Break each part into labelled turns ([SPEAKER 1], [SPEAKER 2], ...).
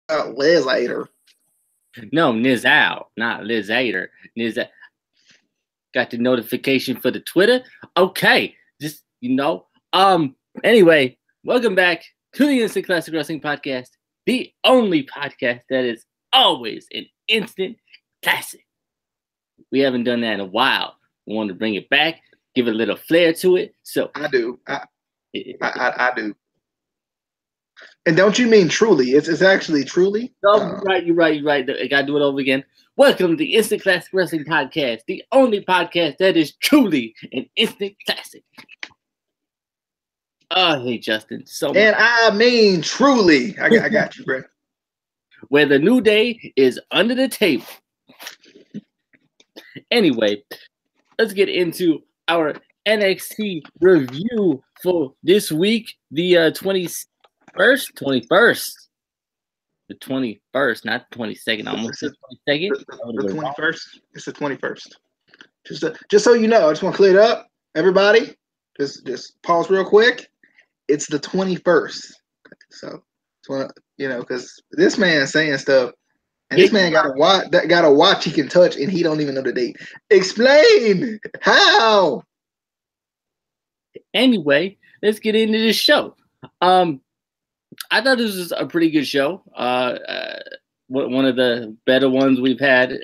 [SPEAKER 1] Liz Hader.
[SPEAKER 2] No, Nizal, not Liz Hader. Nizal. Got the notification for the Twitter. Okay, just Anyway, welcome back to the Instant Classic Wrestling Podcast, the only podcast that is always an instant classic. We haven't done that in a while. We want to bring it back, give it a little flair to it. So
[SPEAKER 1] I do. I do. And don't you mean truly? It's actually truly.
[SPEAKER 2] No, you're right. I gotta do it over again. Welcome to the Instant Classic Wrestling Podcast, the only podcast that is truly an instant classic. Oh, hey, Justin, so much.
[SPEAKER 1] And I mean truly. I got you, bro.
[SPEAKER 2] Where the New Day is under the table. Anyway, let's get into our NXT review for this week, the 21st. The 21st, not the 22nd. I almost said 22nd.
[SPEAKER 1] The 21st. It's the 21st. Just so you know, I just want to clear it up. Everybody, just pause real quick. It's the 21st. So, because this man is saying stuff, and this man got a watch he can touch, and he don't even know the date. Explain how.
[SPEAKER 2] Anyway, let's get into this show. I thought this was a pretty good show. One of the better ones we've had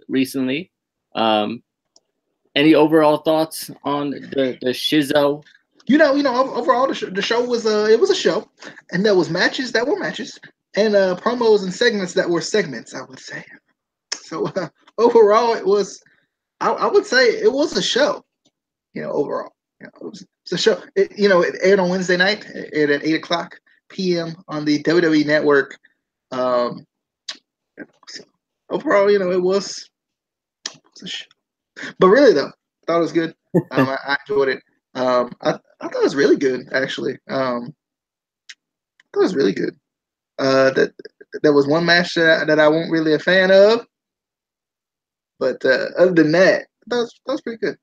[SPEAKER 2] recently. Any overall thoughts on the Shizzo?
[SPEAKER 1] Overall the show was it was a show, and there was matches that were matches, and promos and segments that were segments, I would say. So overall, it was I would say it was a show. Overall, it was a show. It aired on Wednesday night. It aired at 8:00 p.m. on the WWE Network. So overall, it was a show. But really, though, I thought it was good. I enjoyed it. I thought it was really good, actually. I thought it was really good. That there was one match that I wasn't really a fan of, but other than that, that was pretty good.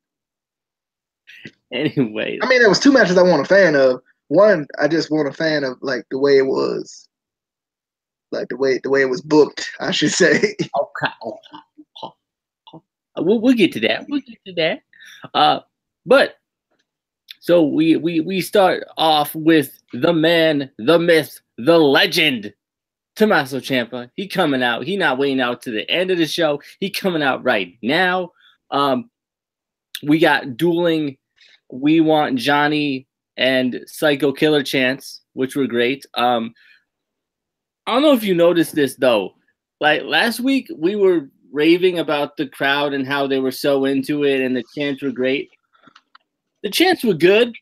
[SPEAKER 2] Anyway,
[SPEAKER 1] I mean, there was two matches I wasn't a fan of. One, I just wasn't a fan of the way it was, the way it was booked, I should say.
[SPEAKER 2] Okay. We'll get to that. But so we start off with the man, the myth, the legend, Tommaso Ciampa. He coming out. He not waiting out to the end of the show. He coming out right now. We got dueling. We want Johnny and Psycho Killer chants, which were great. I don't know if you noticed this though. Like last week, we were raving about the crowd and how they were so into it, and the chants were great. The chants were good,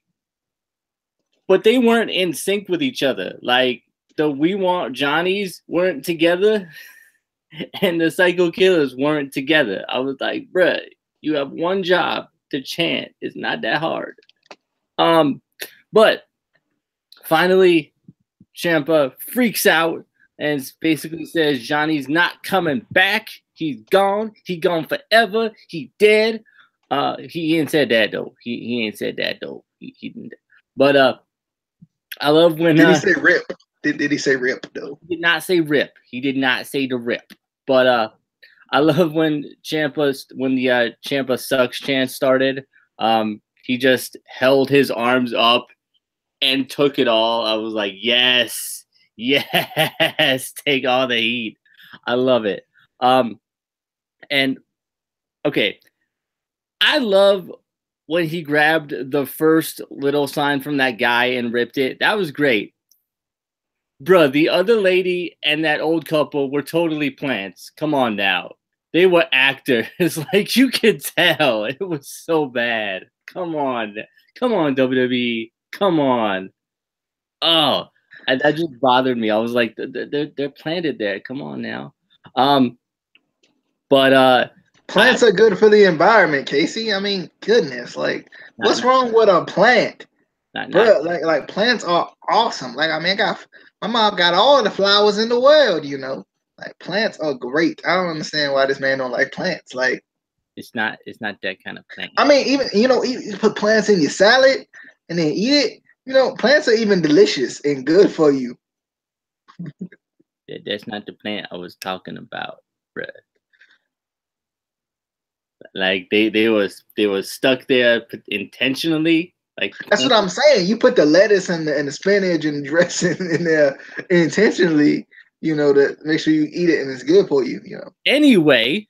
[SPEAKER 2] but they weren't in sync with each other. Like the We Want Johnnies weren't together, and the Psycho Killers weren't together. I was like, bruh, you have one job to chant. It's not that hard. But finally, Ciampa freaks out and basically says Johnny's not coming back. He's gone. He gone forever. He dead. He ain't said that though. He ain't said that though. He didn't. But I love when
[SPEAKER 1] did he say rip? Did he say rip though?
[SPEAKER 2] He did not say rip. He did not say the rip. But I love when the Ciampa sucks chant started. He just held his arms up and took it all. I was like, yes, take all the heat. I love it. And okay, I love when he grabbed the first little sign from that guy and ripped it. That was great. Bruh, the other lady and that old couple were totally plants. Come on now. They were actors. Like, you could tell. It was so bad. Come on, WWE. Come on. Oh, that just bothered me. I was like, they're planted there. Come on now. But
[SPEAKER 1] plants are good for the environment, Casey. I mean, goodness, like, what's wrong with a plant? Bro, like plants are awesome. Like, I mean, my mom got all the flowers in the world, Like, plants are great. I don't understand why this man don't like plants. Like,
[SPEAKER 2] it's not that kind of plant.
[SPEAKER 1] I mean, even you put plants in your salad and then eat it. Plants are even delicious and good for you.
[SPEAKER 2] That's not the plant I was talking about, bruh. Like they was stuck there intentionally. Like
[SPEAKER 1] That's what I'm saying. You put the lettuce and the spinach and dressing in there intentionally, to make sure you eat it and it's good for you.
[SPEAKER 2] Anyway,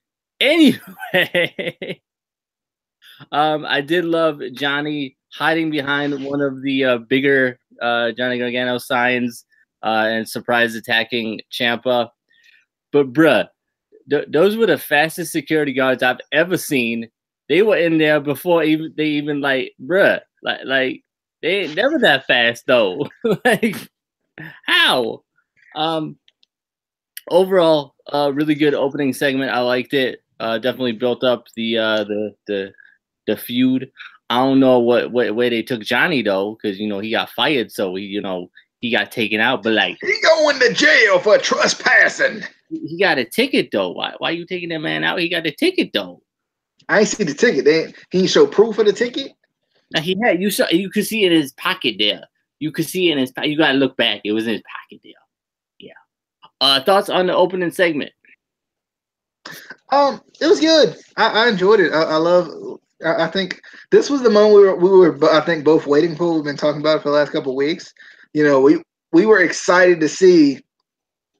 [SPEAKER 2] I did love Johnny hiding behind one of the bigger Johnny Gargano signs and surprise attacking Ciampa. But bruh, those were the fastest security guards I've ever seen. They were in there before they even like, bruh, like they ain't never that fast though. Like how? Overall, really good opening segment. I liked it. Definitely built up the feud. I don't know what way they took Johnny though, because he got fired, so he got taken out. But like
[SPEAKER 1] he going to jail for trespassing.
[SPEAKER 2] He got a ticket though. Why you taking that man out? He got a ticket though.
[SPEAKER 1] I ain't see the ticket. He didn't show proof of the ticket.
[SPEAKER 2] Now he had you could see it in his pocket there. You could see it in his pocket. You gotta look back. It was in his pocket there. Yeah. Thoughts on the opening segment?
[SPEAKER 1] It was good. I enjoyed it. I think this was the moment we were I think both waiting for. We've been talking about it for the last couple of weeks. We were excited to see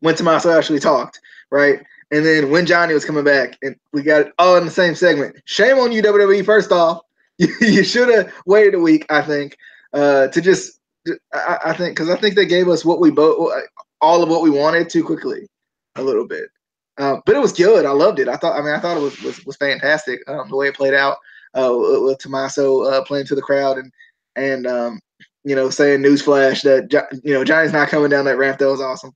[SPEAKER 1] when Tommaso actually talked, right? And then when Johnny was coming back, and we got it all in the same segment. Shame on you, WWE. First off, you should have waited a week. I think I think because I think they gave us all of what we wanted too quickly, a little bit. But it was good. I loved it. I thought it was fantastic. The way it played out with Tommaso playing to the crowd and saying newsflash that Johnny's not coming down that ramp. That was awesome.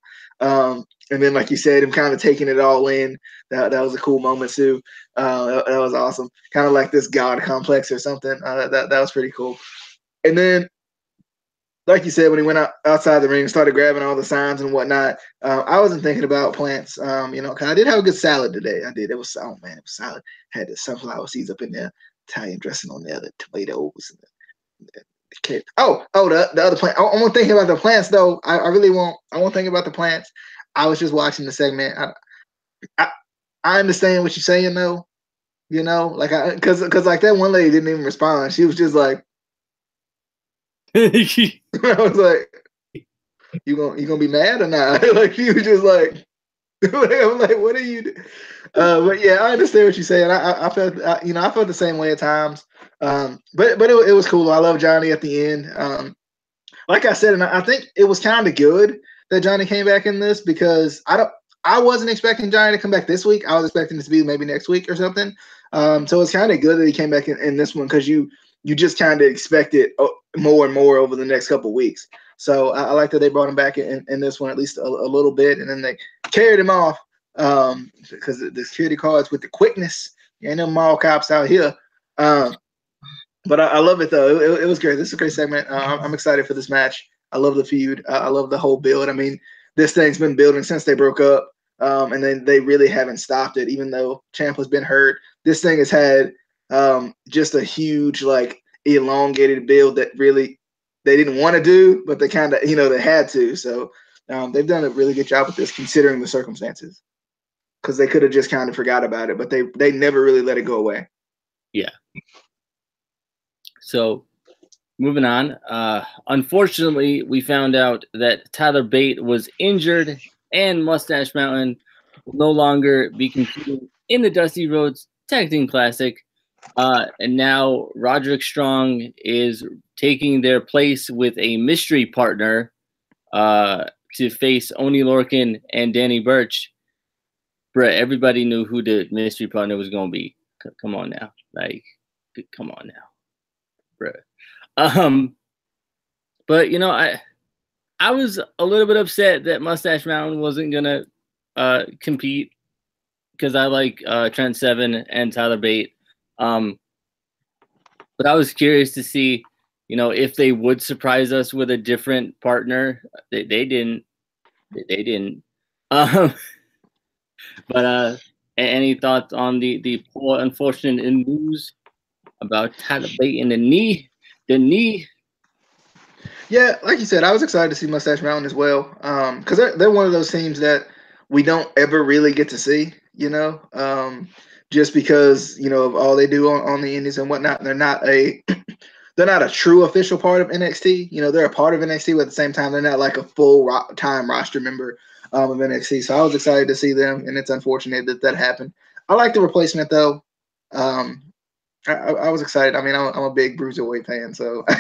[SPEAKER 1] And then, like you said, him kind of taking it all in. That was a cool moment too. That was awesome. Kind of like this God complex or something. That was pretty cool. And then, like you said, when he went outside the ring and started grabbing all the signs and whatnot, I wasn't thinking about plants. Because I did have a good salad today. I did. It was salad. Had the sunflower seeds up in there, Italian dressing on there, the tomatoes, and the the other plant. I won't think about the plants though. I really won't. I won't think about the plants. I was just watching the segment. I understand what you're saying though. Because like that one lady didn't even respond. She was just like, I was like, you gonna be mad or not? Like she was just like, I'm like, what are you? But yeah, I understand what you're saying. I felt I felt the same way at times. But it was cool. I love Johnny at the end. Like I said, and I think it was kind of good that Johnny came back in this because I wasn't expecting Johnny to come back this week. I was expecting this to be maybe next week or something. So it's kind of good that he came back in this one because you just kind of expect it more and more over the next couple of weeks. So I like that they brought him back in this one at least a little bit, and then they carried him off because the security guards with the quickness. Ain't no mall cops out here. But I love it though. It was great. This is a great segment. I'm excited for this match. I love the feud. I love the whole build. I mean, this thing's been building since they broke up, and then they really haven't stopped it. Even though Ciampa's been hurt, this thing has had just a huge elongated build that really they didn't want to do, but they kind of they had to. So they've done a really good job with this considering the circumstances. Because they could have just kind of forgot about it, but they never really let it go away.
[SPEAKER 2] Yeah. So, moving on. Unfortunately, we found out that Tyler Bate was injured, and Mustache Mountain will no longer be competing in the Dusty Rhodes Tag Team Classic. And now Roderick Strong is taking their place with a mystery partner to face Oney Lorcan and Danny Burch. Bruh, everybody knew who the mystery partner was going to be. Come on now. Come on now. Bruh. But, I was a little bit upset that Mustache Mountain wasn't going to compete because I like Trent Seven and Tyler Bate. But I was curious to see, if they would surprise us with a different partner. They didn't. They didn't. But any thoughts on the poor unfortunate news about Tyler Bate and the knee? The knee.
[SPEAKER 1] Yeah, like you said, I was excited to see Mustache Mountain as well. Because they're one of those teams that we don't ever really get to see, just because, of all they do on the indies and whatnot. They're not a they're not a true official part of NXT. They're a part of NXT, but at the same time, they're not like a full-time roster member of NXT. So I was excited to see them, and it's unfortunate that happened. I like the replacement, though. I was excited. I mean, I'm a big Bruiserweight fan, so I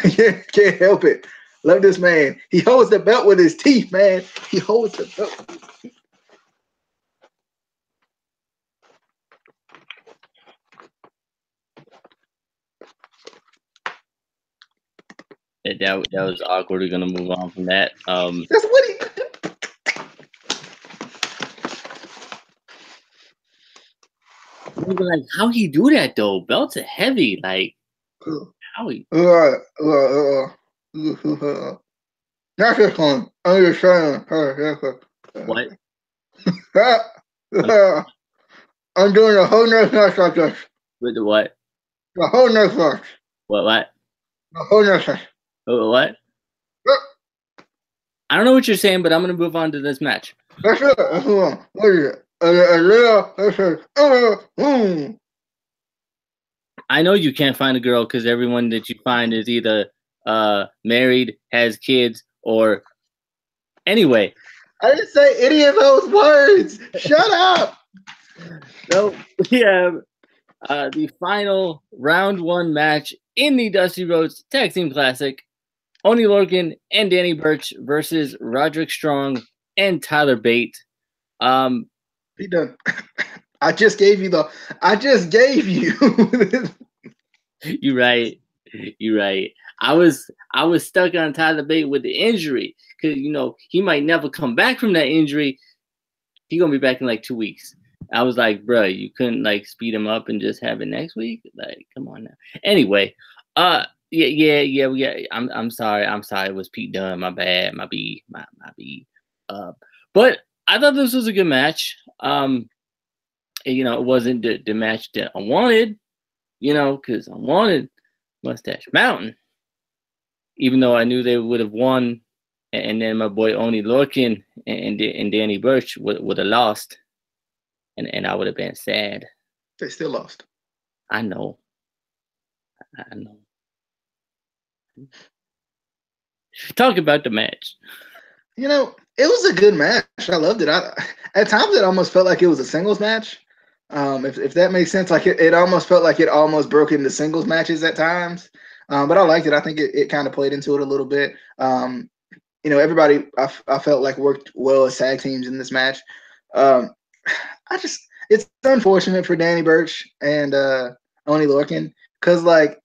[SPEAKER 1] can't help it. Love this man. He holds the belt with his teeth, man. He holds the belt with his teeth.
[SPEAKER 2] That was awkward. We're gonna move on from that.
[SPEAKER 1] That's what he.
[SPEAKER 2] Like, how he do that though? Belts are heavy. Like, how he?
[SPEAKER 1] Not this one. I'm just saying.
[SPEAKER 2] What?
[SPEAKER 1] I'm doing a whole nother match like this.
[SPEAKER 2] With the what?
[SPEAKER 1] The whole nother match.
[SPEAKER 2] What?
[SPEAKER 1] The whole nother.
[SPEAKER 2] What? I don't know what you're saying, but I'm gonna move on to this match.
[SPEAKER 1] That's it. That's what is it?
[SPEAKER 2] I know you can't find a girl because everyone that you find is either married, has kids, or anyway.
[SPEAKER 1] I didn't say any of those words. Shut up.
[SPEAKER 2] So we have the final round 1 match in the Dusty Rhodes Tag Team Classic. Oney Lorcan and Danny Burch versus Roderick Strong and Tyler Bate.
[SPEAKER 1] He done. I just gave you.
[SPEAKER 2] You're right. I was stuck on Tyler Bate with the injury because he might never come back from that injury. He's gonna be back in like 2 weeks. I was like, bro, you couldn't like speed him up and just have it next week. Like, come on now. Anyway, yeah. I'm sorry. It was Pete Dunne. My bad. My B. But I thought this was a good match. It wasn't the match that I wanted. Because I wanted Mustache Mountain. Even though I knew they would have won, and then my boy Oney Lorcan and Danny Burch would have lost, and I would have been sad.
[SPEAKER 1] They still lost.
[SPEAKER 2] I know. Talk about the match.
[SPEAKER 1] It was a good match. I loved it. At times, it almost felt like it was a singles match. If that makes sense, like it almost felt like it almost broke into singles matches at times. But I liked it. I think it kind of played into it a little bit. Everybody I felt like worked well as tag teams in this match. It's unfortunate for Danny Burch and Oney Lorcan because like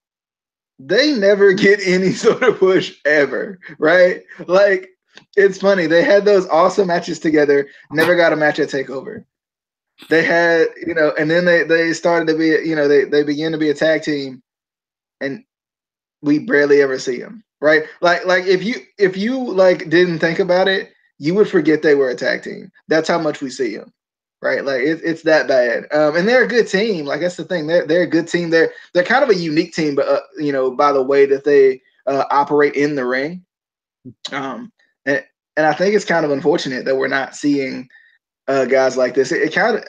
[SPEAKER 1] they never get any sort of push ever, right? Like it's funny. They had those awesome matches together, never got a match at TakeOver. They had, and then they started to be, they began to be a tag team, and we barely ever see them, right? Like if you like didn't think about it, you would forget they were a tag team. That's how much we see them, right? Like it's that bad. And they're a good team. Like that's the thing. They're a good team. They're kind of a unique team, but by the way that they operate in the ring. And I think it's kind of unfortunate that we're not seeing guys like this. It kind of,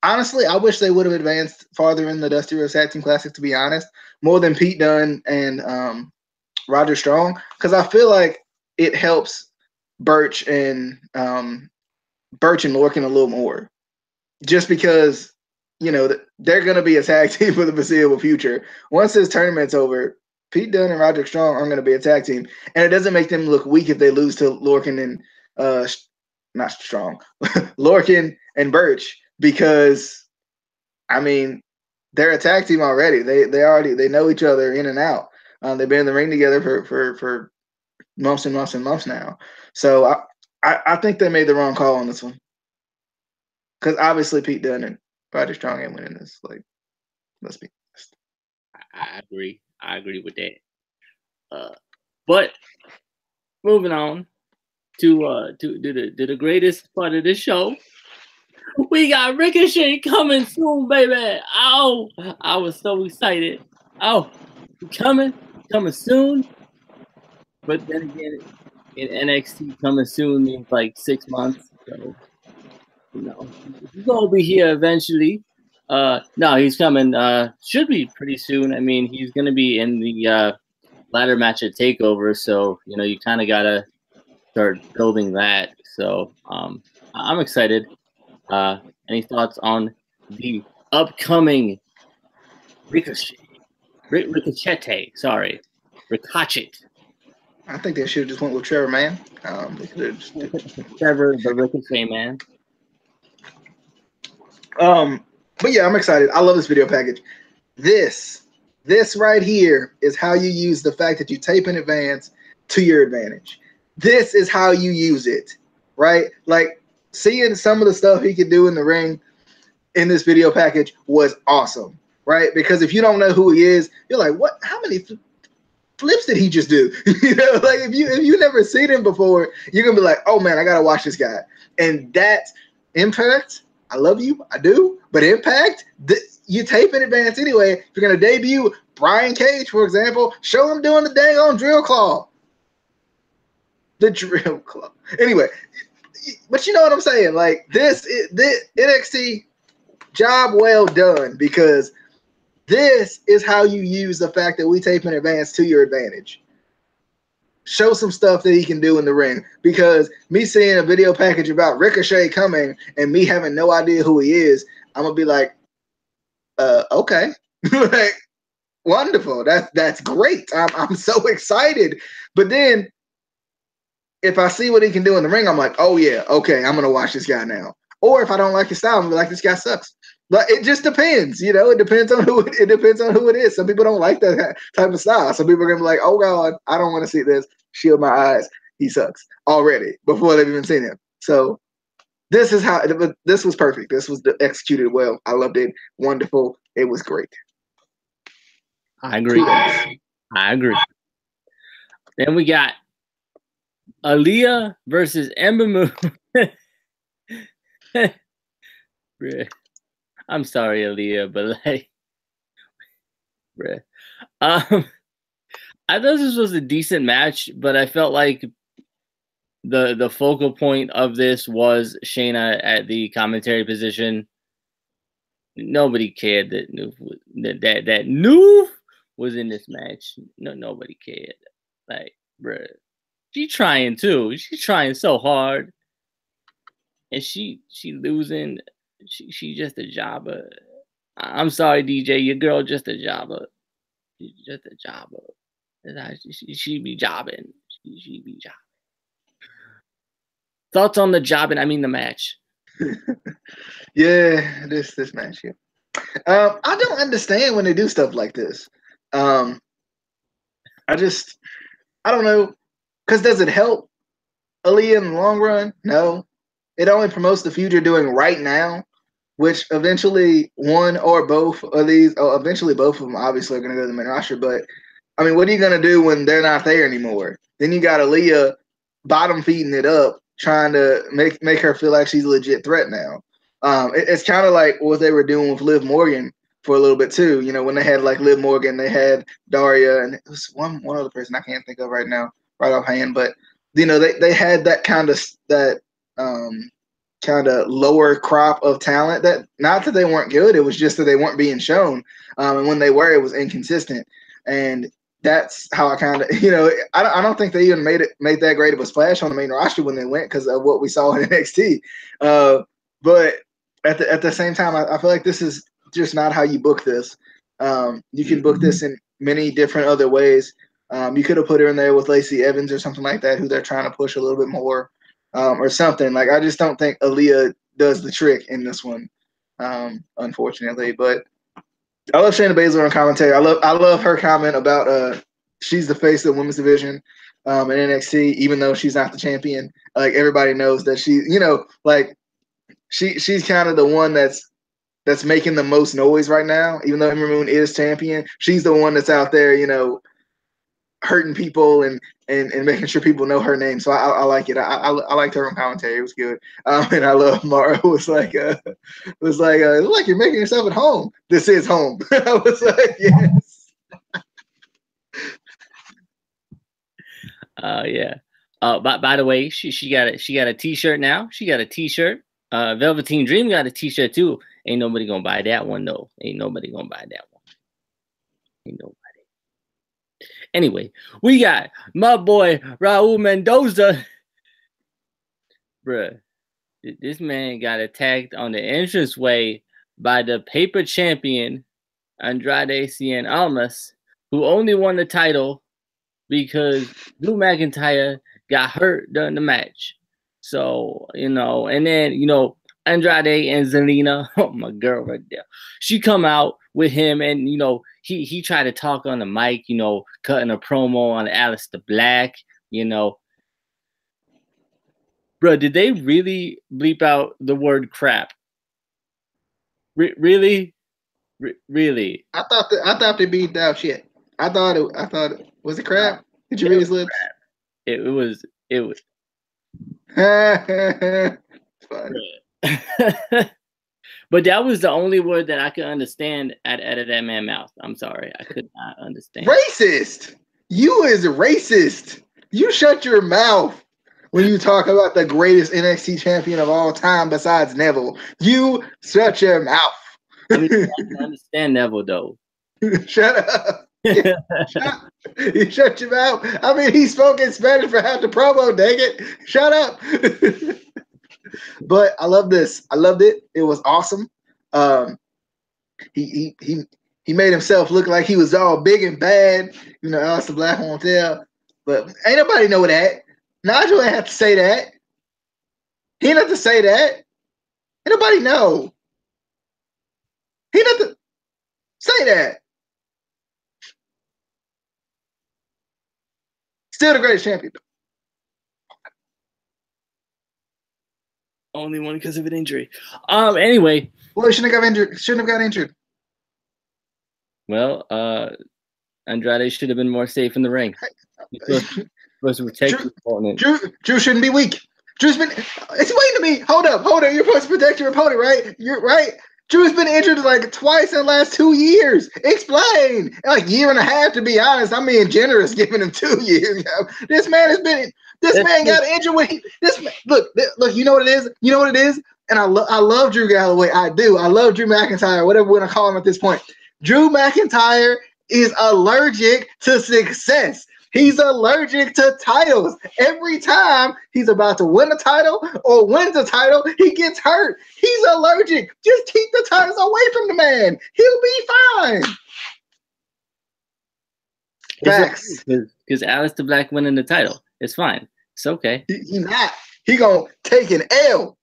[SPEAKER 1] honestly, I wish they would have advanced farther in the Dusty Rhodes Tag Team Classic, to be honest, more than Pete Dunne and Roger Strong, because I feel like it helps Burch and Lorcan a little more, just because they're going to be a tag team for the foreseeable future. Once this tournament's over, Pete Dunne and Roderick Strong aren't going to be a tag team, and it doesn't make them look weak if they lose to Lorcan and not Strong, Lorcan and Burch, because I mean they're a tag team already. They know each other in and out. They've been in the ring together for months and months and months now. So I think they made the wrong call on this one, because obviously Pete Dunne and Roderick Strong ain't winning this. Like, let's be honest.
[SPEAKER 2] I agree with that. But moving on to the greatest part of the show, we got Ricochet coming soon, baby. Oh, I was so excited. Oh, coming soon. But then again, in NXT, coming soon means like 6 months. So He's gonna be here eventually. No, he's coming. Should be pretty soon. I mean, he's gonna be in the ladder match at Takeover, so you kind of gotta start building that. So I'm excited. Any thoughts on the upcoming Ricochet? Sorry, Ricochet.
[SPEAKER 1] I think they should have just went with Trevor Man.
[SPEAKER 2] Trevor, the Ricochet man.
[SPEAKER 1] But yeah, I'm excited. I love this video package. This right here is how you use the fact that you tape in advance to your advantage. This is how you use it, right? Like seeing some of the stuff he could do in the ring in this video package was awesome, right? Because if you don't know who he is, you're like, what? How many flips did he just do? Like if you never seen him before, you're gonna be like, oh man, I gotta watch this guy. And that Impact, I love you, I do, but Impact, you tape in advance anyway. If you're gonna debut Brian Cage, for example, show him doing the dang on drill claw. The drill claw. Anyway, but you know what I'm saying? Like this NXT job well done, because this is how you use the fact that we tape in advance to your advantage. Show some stuff that he can do in the ring, because me seeing a video package about Ricochet coming and me having no idea who he is, I'm gonna be like, okay, like wonderful. That's great. I'm so excited. But then if I see what he can do in the ring, I'm like, oh yeah, okay, I'm gonna watch this guy now. Or if I don't like his style, I'm gonna be like, this guy sucks. But it just depends, It depends on who it is. Some people don't like that type of style. Some people are gonna be like, oh God, I don't want to see this. Shield my eyes. He sucks already before they've even seen him. So this was perfect. This was executed well. I loved it. Wonderful. It was great.
[SPEAKER 2] I agree. Then we got Aaliyah versus Ember Moon. I'm sorry, Aaliyah, but like, bruh. I thought this was a decent match, but I felt like the focal point of this was Shayna at the commentary position. Nobody cared that Noof was in this match. No, nobody cared. Like, bruh, she trying too. She's trying so hard, and she losing. She just a jobber. I'm sorry, DJ. Your girl just a jobber. She's just a jobber. She be jobbing. She be jobbing. Thoughts on the jobbing? I mean the match.
[SPEAKER 1] Yeah, this match. Yeah. I don't understand when they do stuff like this. I don't know. Because does it help Aaliyah in the long run? No. It only promotes the feud you're doing right now, which eventually one or both of these, eventually both of them obviously are going to go to the main roster. But, I mean, what are you going to do when they're not there anymore? Then you got Aaliyah bottom feeding it up, trying to make her feel like she's a legit threat now. It's kind of like what they were doing with Liv Morgan for a little bit too. When they had like Liv Morgan, they had Daria, and it was one other person I can't think of right now, right offhand. But they had that kind of lower crop of talent. That not that they weren't good, it was just that they weren't being shown. And when they were, it was inconsistent. And that's how I kind of, I don't think they even made that great of a splash on the main roster when they went, because of what we saw in NXT. But at the same time, I feel like this is just not how you book this. You can book this in many different other ways. You could have put her in there with Lacey Evans or something like that, who they're trying to push a little bit more, or something. Like, I just don't think Aaliyah does the trick in this one, unfortunately. But I love Shayna Baszler on commentary. I love her comment about she's the face of the women's division in NXT, even though she's not the champion. Like, everybody knows that she, like she's kind of the one that's making the most noise right now. Even though Ember Moon is champion, she's the one that's out there, hurting people and making sure people know her name. So I like it. I liked her on commentary. It was good. And I love Mara was like like you're making yourself at home. This is home. I was like, yes.
[SPEAKER 2] Yeah. By the way, she got a t-shirt now. She got a t-shirt. Velveteen Dream got a t-shirt too. Ain't nobody gonna buy that one though. Ain't nobody gonna buy that one. Ain't nobody. Anyway, we got my boy Raul Mendoza. Bruh, this man got attacked on the entranceway by the paper champion Andrade Cien Almas, who only won the title because Drew McIntyre got hurt during the match. So, and then, Andrade and Zelina, oh, my girl right there, she come out with him, and, he tried to talk on the mic, cutting a promo on Aleister Black, Bro, did they really bleep out the word crap? Really? Really?
[SPEAKER 1] I thought they beat out shit. I thought it was it crap? Did you read his lips?
[SPEAKER 2] It was.
[SPEAKER 1] Fine.
[SPEAKER 2] But that was the only word that I could understand out of that man's mouth. I'm sorry, I could not understand.
[SPEAKER 1] Racist. You is racist. You shut your mouth when you talk about the greatest NXT champion of all time besides Neville. You shut your mouth.
[SPEAKER 2] I mean, I can understand Neville though.
[SPEAKER 1] Shut up. You shut your mouth. I mean, he spoke in Spanish for half the promo, dang it. Shut up. But I love this. I loved it. It was awesome. He made himself look like he was all big and bad. Aleister Black won't tell. But ain't nobody know that. Nigel ain't have to say that. He didn't have to say that. Ain't nobody know. He didn't have to say that. Still the greatest champion.
[SPEAKER 2] Only one because of an injury. Anyway.
[SPEAKER 1] Well, he shouldn't have got injured.
[SPEAKER 2] Well, Andrade should have been more safe in the ring. Supposed to protect your opponent.
[SPEAKER 1] Drew shouldn't be weak. Explain to me. Hold up. You're supposed to protect your opponent, right? You're right. Drew's been injured like twice in the last 2 years. Explain. Like year and a half, to be honest. I'm being generous giving him 2 years. This man got injured when look, you know what it is? You know what it is? And I love Drew Galloway. I do. I love Drew McIntyre, whatever we're going to call him at this point. Drew McIntyre is allergic to success. He's allergic to titles. Every time he's about to win a title or wins a title, he gets hurt. He's allergic. Just keep the titles away from the man. He'll be fine. Facts.
[SPEAKER 2] Because Aleister Black winning the title. It's fine. It's okay.
[SPEAKER 1] He not. He gonna take an L.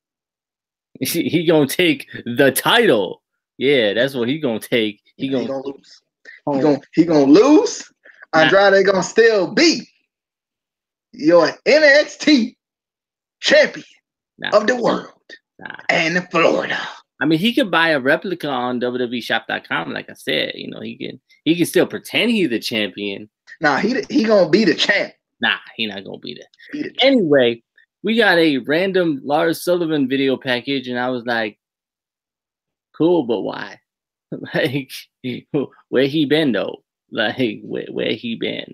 [SPEAKER 2] He gonna take the title. Yeah, that's what he gonna take. He gonna
[SPEAKER 1] lose. He gonna lose. Andrade gonna still be your NXT champion of the world and Florida.
[SPEAKER 2] I mean, he could buy a replica on WWEshop.com. Like I said, he can still pretend he's the champion.
[SPEAKER 1] Nah, he gonna be the champ.
[SPEAKER 2] Nah, he not gonna be that. Anyway, we got a random Lars Sullivan video package, and I was like, cool, but why? Like, where he been though? Like, where he been?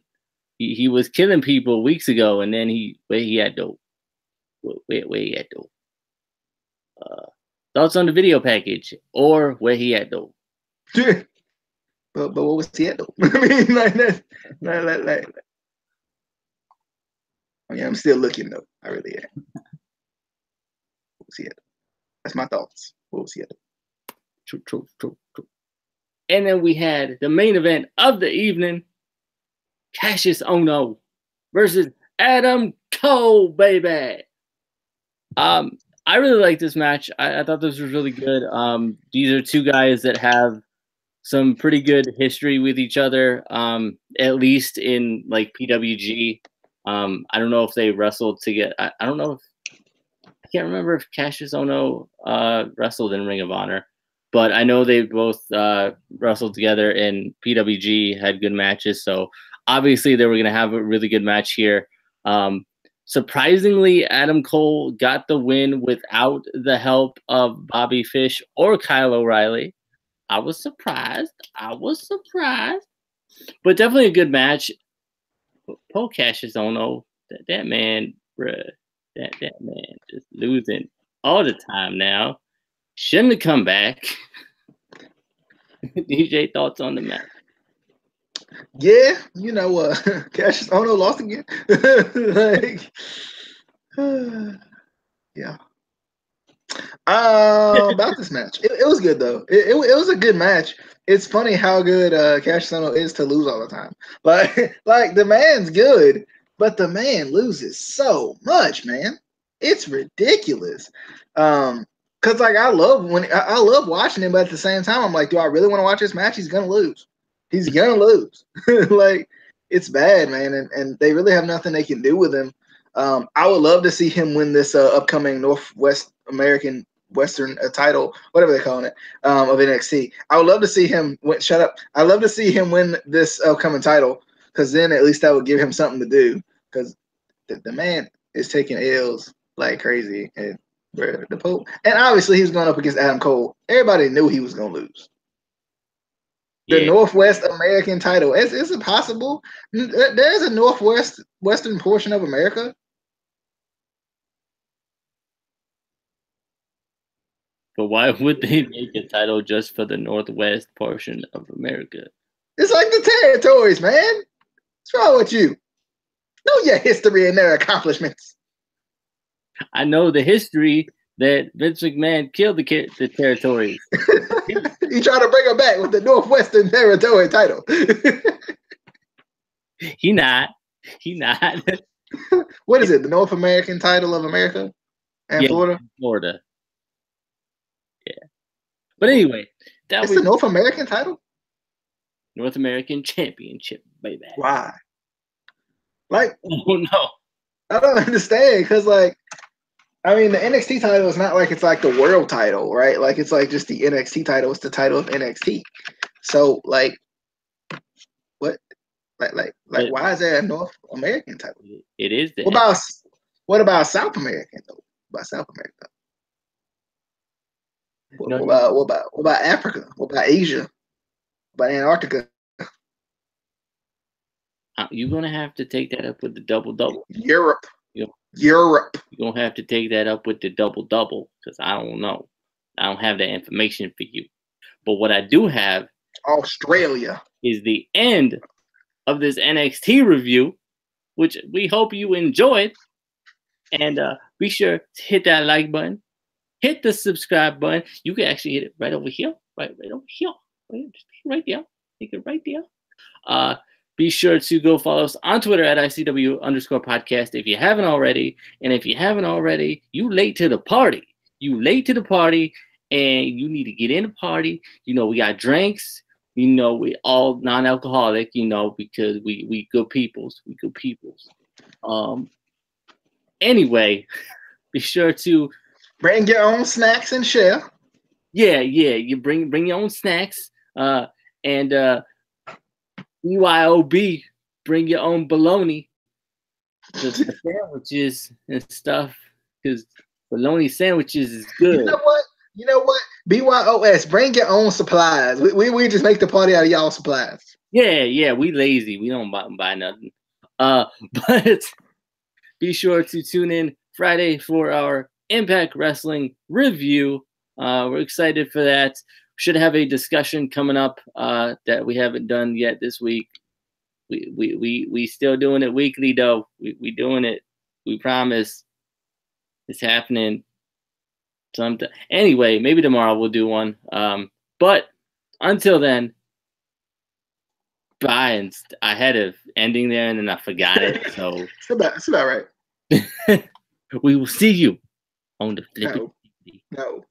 [SPEAKER 2] He was killing people weeks ago, and then where he at though? Where he at though? Thoughts on the video package, or where he at though?
[SPEAKER 1] But what was he at though? I mean, like. I mean, I'm still looking though. I really am. What was he at? That's my thoughts. What was he at?
[SPEAKER 2] True. And then we had the main event of the evening, Cassius Ohno versus Adam Cole, baby. I really like this match. I thought this was really good. These are two guys that have some pretty good history with each other, at least in like PWG. I don't know if they wrestled together. I don't know I can't remember if Cassius Ohno wrestled in Ring of Honor. But I know they both wrestled together in PWG, had good matches. So obviously they were going to have a really good match here. Surprisingly, Adam Cole got the win without the help of Bobby Fish or Kyle O'Reilly. I was surprised. But definitely a good match. Poor Cassius Ohno, that man, bruh, that man just losing all the time now. Shouldn't have come back. DJ, thoughts on the match?
[SPEAKER 1] Yeah, Cassius Ohno lost again. Like, yeah. About this match, it was good though. It was a good match. It's funny how good Cassius Ohno is to lose all the time. Like the man's good, but the man loses so much, man. It's ridiculous. Cause like I love watching him, but at the same time, I'm like, do I really want to watch this match? He's gonna lose. He's gonna lose. Like it's bad, man, and they really have nothing they can do with him. I would love to see him win this upcoming Northwest American Western title, whatever they're calling it, of NXT. I would love to see him win. Shut up. I love to see him win this upcoming title because then at least that would give him something to do. Because the man is taking L's like crazy, and the Pope, and obviously he was going up against Adam Cole. Everybody knew he was going to lose. The Northwest American title. Is it possible? There's a Western portion of America.
[SPEAKER 2] But why would they make a title just for the Northwest portion of America?
[SPEAKER 1] It's like the territories, man. What's wrong with you? Know your history and their accomplishments.
[SPEAKER 2] I know the history that Vince McMahon killed the territories.
[SPEAKER 1] You try to bring her back with the Northwestern Territory title.
[SPEAKER 2] He not.
[SPEAKER 1] What is it? The North American title of America and Florida?
[SPEAKER 2] Florida. Yeah. But anyway,
[SPEAKER 1] it's the North American title?
[SPEAKER 2] North American Championship, baby.
[SPEAKER 1] Why? Like,
[SPEAKER 2] oh no.
[SPEAKER 1] I don't understand because, like, I mean, the NXT title is not like it's like the world title, right? Like, it's like just the NXT title. It's the title of NXT. So, like, what? Like, why is there a North American title?
[SPEAKER 2] It is.
[SPEAKER 1] What about South American though? What about South America? What about Africa? What about Asia? What about Antarctica?
[SPEAKER 2] You're gonna have to take that up with the double.
[SPEAKER 1] Europe.
[SPEAKER 2] You're gonna have to take that up with the double because I don't know. I don't have that information for you. But what I do have,
[SPEAKER 1] Australia,
[SPEAKER 2] is the end of this NXT review, which we hope you enjoyed. And be sure to hit that like button, hit the subscribe button. You can actually hit it right over here, right over here, right there. Take it right there. Be sure to go follow us on Twitter at ICW_podcast if you haven't already. And if you haven't already, you late to the party. And you need to get in the party. You know, we got drinks. You know, we all non-alcoholic, you know, because we good peoples. Anyway, be sure to
[SPEAKER 1] bring your own snacks and share.
[SPEAKER 2] Yeah. You bring your own snacks. And BYOB, bring your own bologna. The sandwiches and stuff, because bologna sandwiches is good.
[SPEAKER 1] You know what? BYOS, bring your own supplies. We just make the party out of y'all supplies.
[SPEAKER 2] Yeah, we lazy. We don't buy nothing. But be sure to tune in Friday for our Impact Wrestling review. We're excited for that. Should have a discussion coming up that we haven't done yet this week. We still doing it weekly though. We doing it. We promise. It's happening. Anyway, maybe tomorrow we'll do one. But until then, bye. And I had an ending there and then I forgot it. So
[SPEAKER 1] it's about right.
[SPEAKER 2] We will see you on the flipping.
[SPEAKER 1] No.